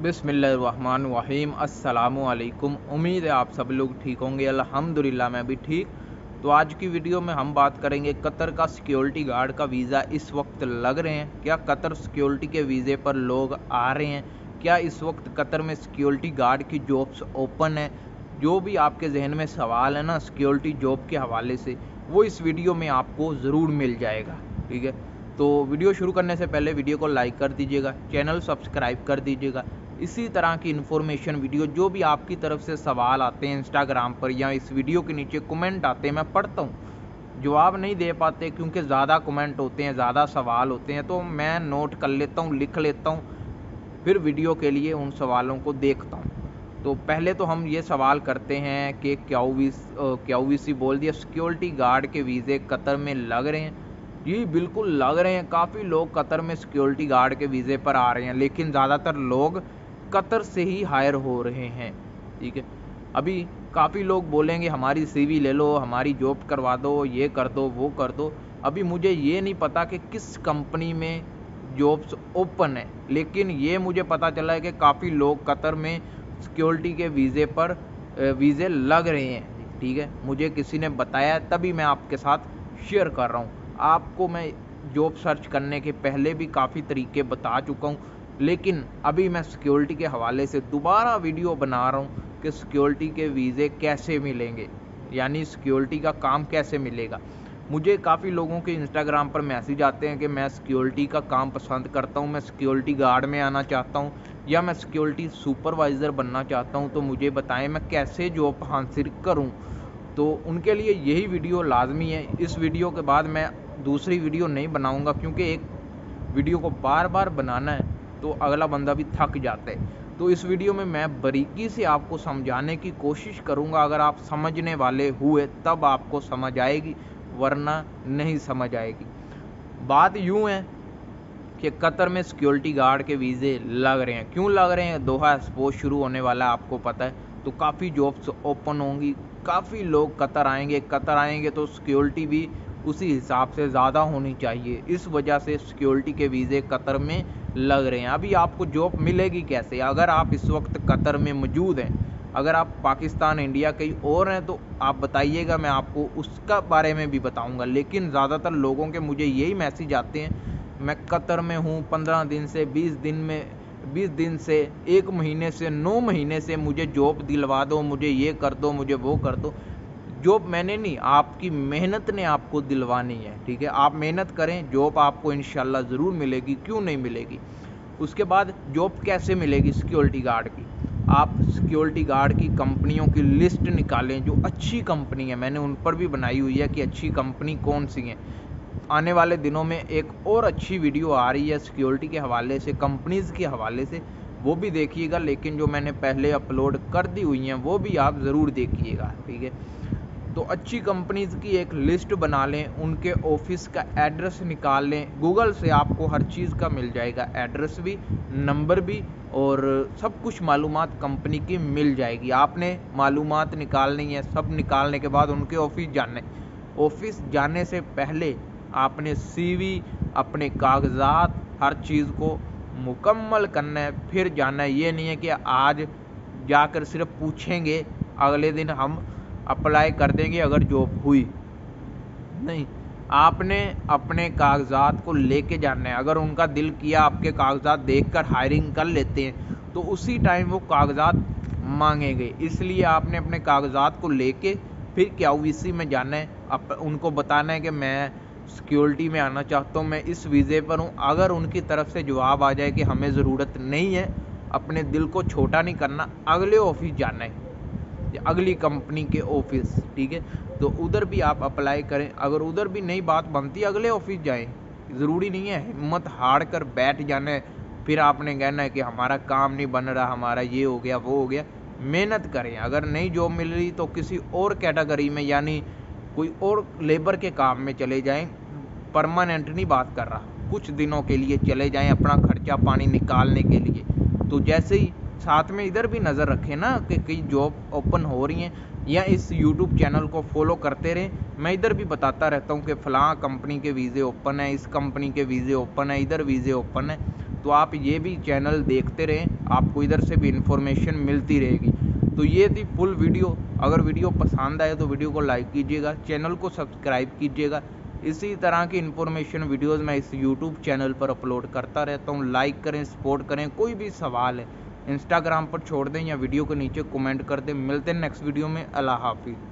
बिस्मिल्लाहिर्रहमानिर्रहीम अस्सलामुअलैकुम। उम्मीद है आप सब लोग ठीक होंगे। अल्हम्दुलिल्लाह मैं भी ठीक। तो आज की वीडियो में हम बात करेंगे कतर का सिक्योरिटी गार्ड का वीज़ा इस वक्त लग रहे हैं क्या? कतर सिक्योरिटी के वीज़े पर लोग आ रहे हैं क्या? इस वक्त कतर में सिक्योरिटी गार्ड की जॉब्स ओपन है? जो भी आपके जहन में सवाल है ना सिक्योरिटी जॉब के हवाले से, वो इस वीडियो में आपको ज़रूर मिल जाएगा। ठीक है, तो वीडियो शुरू करने से पहले वीडियो को लाइक कर दीजिएगा, चैनल सब्सक्राइब कर दीजिएगा। इसी तरह की इन्फॉर्मेशन वीडियो जो भी आपकी तरफ से सवाल आते हैं इंस्टाग्राम पर या इस वीडियो के नीचे कमेंट आते हैं, मैं पढ़ता हूँ, जवाब नहीं दे पाते क्योंकि ज़्यादा कमेंट होते हैं, ज़्यादा सवाल होते हैं, तो मैं नोट कर लेता हूँ, लिख लेता हूँ, फिर वीडियो के लिए उन सवालों को देखता हूँ। तो पहले तो हम ये सवाल करते हैं कि क्यूवीसी बोल दिया, सिक्योरिटी गार्ड के वीज़े कतर में लग रहे हैं? जी बिल्कुल लग रहे हैं। काफ़ी लोग कतर में सिक्योरिटी गार्ड के वीज़े पर आ रहे हैं, लेकिन ज़्यादातर लोग कतर से ही हायर हो रहे हैं। ठीक है, अभी काफ़ी लोग बोलेंगे हमारी सीवी ले लो, हमारी जॉब करवा दो, ये कर दो, वो कर दो। अभी मुझे ये नहीं पता कि किस कंपनी में जॉब्स ओपन है, लेकिन ये मुझे पता चला है कि काफ़ी लोग कतर में सिक्योरिटी के वीज़े पर वीज़े लग रहे हैं। ठीक है, मुझे किसी ने बताया तभी मैं आपके साथ शेयर कर रहा हूँ। आपको मैं जॉब सर्च करने के पहले भी काफ़ी तरीके बता चुका हूँ, लेकिन अभी मैं सिक्योरिटी के हवाले से दोबारा वीडियो बना रहा हूँ कि सिक्योरिटी के वीज़े कैसे मिलेंगे, यानी सिक्योरिटी का काम कैसे मिलेगा। मुझे काफ़ी लोगों के इंस्टाग्राम पर मैसेज आते हैं कि मैं सिक्योरिटी का काम पसंद करता हूँ, मैं सिक्योरिटी गार्ड में आना चाहता हूँ या मैं सिक्योरिटी सुपरवाइज़र बनना चाहता हूँ, तो मुझे बताएं मैं कैसे जॉब हासिल करूँ। तो उनके लिए यही वीडियो लाजमी है। इस वीडियो के बाद मैं दूसरी वीडियो नहीं बनाऊंगा, क्योंकि एक वीडियो को बार बार बनाना है तो अगला बंदा भी थक जाता है। तो इस वीडियो में मैं बारीकी से आपको समझाने की कोशिश करूंगा। अगर आप समझने वाले हुए तब आपको समझ आएगी, वरना नहीं समझ आएगी। बात यूं है कि कतर में सिक्योरिटी गार्ड के वीज़े लग रहे हैं। क्यों लग रहे हैं? दोहा एक्सपो शुरू होने वाला है, आपको पता है, तो काफ़ी जॉब्स ओपन होंगी, काफ़ी लोग कतर आएंगे तो सिक्योरिटी भी उसी हिसाब से ज़्यादा होनी चाहिए। इस वजह से सिक्योरिटी के वीज़े कतर में लग रहे हैं। अभी आपको जॉब मिलेगी कैसे? अगर आप इस वक्त कतर में मौजूद हैं, अगर आप पाकिस्तान इंडिया कहीं और हैं तो आप बताइएगा, मैं आपको उसका बारे में भी बताऊंगा। लेकिन ज़्यादातर लोगों के मुझे यही मैसेज आते हैं, मैं कतर में हूँ 15 दिन से 20 दिन से 1 महीने से 9 महीने से मुझे जॉब दिलवा दो, मुझे ये कर दो, मुझे वो कर दो। जॉब मैंने नहीं, आपकी मेहनत ने आपको दिलवानी है। ठीक है, आप मेहनत करें, जॉब आपको इंशाल्लाह ज़रूर मिलेगी, क्यों नहीं मिलेगी। उसके बाद जॉब कैसे मिलेगी सिक्योरिटी गार्ड की? आप सिक्योरिटी गार्ड की कंपनियों की लिस्ट निकालें जो अच्छी कंपनी है। मैंने उन पर भी बनाई हुई है कि अच्छी कंपनी कौन सी है। आने वाले दिनों में एक और अच्छी वीडियो आ रही है सिक्योरिटी के हवाले से, कंपनीज़ के हवाले से, वो भी देखिएगा। लेकिन जो मैंने पहले अपलोड कर दी हुई हैं वो भी आप ज़रूर देखिएगा। ठीक है, तो अच्छी कंपनीज़ की एक लिस्ट बना लें, उनके ऑफिस का एड्रेस निकाल लें। गूगल से आपको हर चीज़ का मिल जाएगा, एड्रेस भी, नंबर भी, और सब कुछ मालूमात कंपनी की मिल जाएगी। आपने मालूमात निकालनी है, सब निकालने के बाद उनके ऑफिस जाने से पहले आपने सीवी, अपने कागजात, हर चीज़ को मुकम्मल करना है, फिर जाना है। ये नहीं है कि आज जाकर सिर्फ पूछेंगे, अगले दिन हम अप्लाई कर देंगे अगर जॉब हुई। नहीं, आपने अपने कागजात को लेके जाना है। अगर उनका दिल किया आपके कागजात देखकर हायरिंग कर लेते हैं तो उसी टाइम वो कागजात मांगेंगे, इसलिए आपने अपने कागजात को लेके फिर क्यूवीसी में जाना है। उनको बताना है कि मैं सिक्योरिटी में आना चाहता हूँ, मैं इस वीज़े पर हूँ। अगर उनकी तरफ से जवाब आ जाए कि हमें ज़रूरत नहीं है, अपने दिल को छोटा नहीं करना, अगले ऑफिस जाना है, अगली कंपनी के ऑफिस। ठीक है, तो उधर भी आप अप्लाई करें। अगर उधर भी नहीं बात बनती, अगले ऑफिस जाएं। ज़रूरी नहीं है हिम्मत हार कर बैठ जाना है, फिर आपने कहना है कि हमारा काम नहीं बन रहा, हमारा ये हो गया, वो हो गया। मेहनत करें, अगर नहीं जॉब मिल रही तो किसी और कैटेगरी में, यानी कोई और लेबर के काम में चले जाएं। परमानेंट नहीं बात कर रहा, कुछ दिनों के लिए चले जाएं अपना खर्चा पानी निकालने के लिए। तो जैसे ही साथ में इधर भी नज़र रखें ना कि कई जॉब ओपन हो रही हैं, या इस यूट्यूब चैनल को फॉलो करते रहें। मैं इधर भी बताता रहता हूँ कि फ़लाँ कंपनी के वीज़े ओपन है, इस कंपनी के वीज़े ओपन है, इधर वीज़े ओपन है। तो आप ये भी चैनल देखते रहें, आपको इधर से भी इंफॉर्मेशन मिलती रहेगी। तो ये थी फुल वीडियो। अगर वीडियो पसंद आए तो वीडियो को लाइक कीजिएगा, चैनल को सब्सक्राइब कीजिएगा। इसी तरह की इन्फॉर्मेशन वीडियोज़ मैं इस यूट्यूब चैनल पर अपलोड करता रहता हूँ। लाइक करें, सपोर्ट करें। कोई भी सवाल है इंस्टाग्राम पर छोड़ दें या वीडियो के नीचे कमेंट कर दें। मिलते हैं नेक्स्ट वीडियो में। अल्लाह हाफिज़।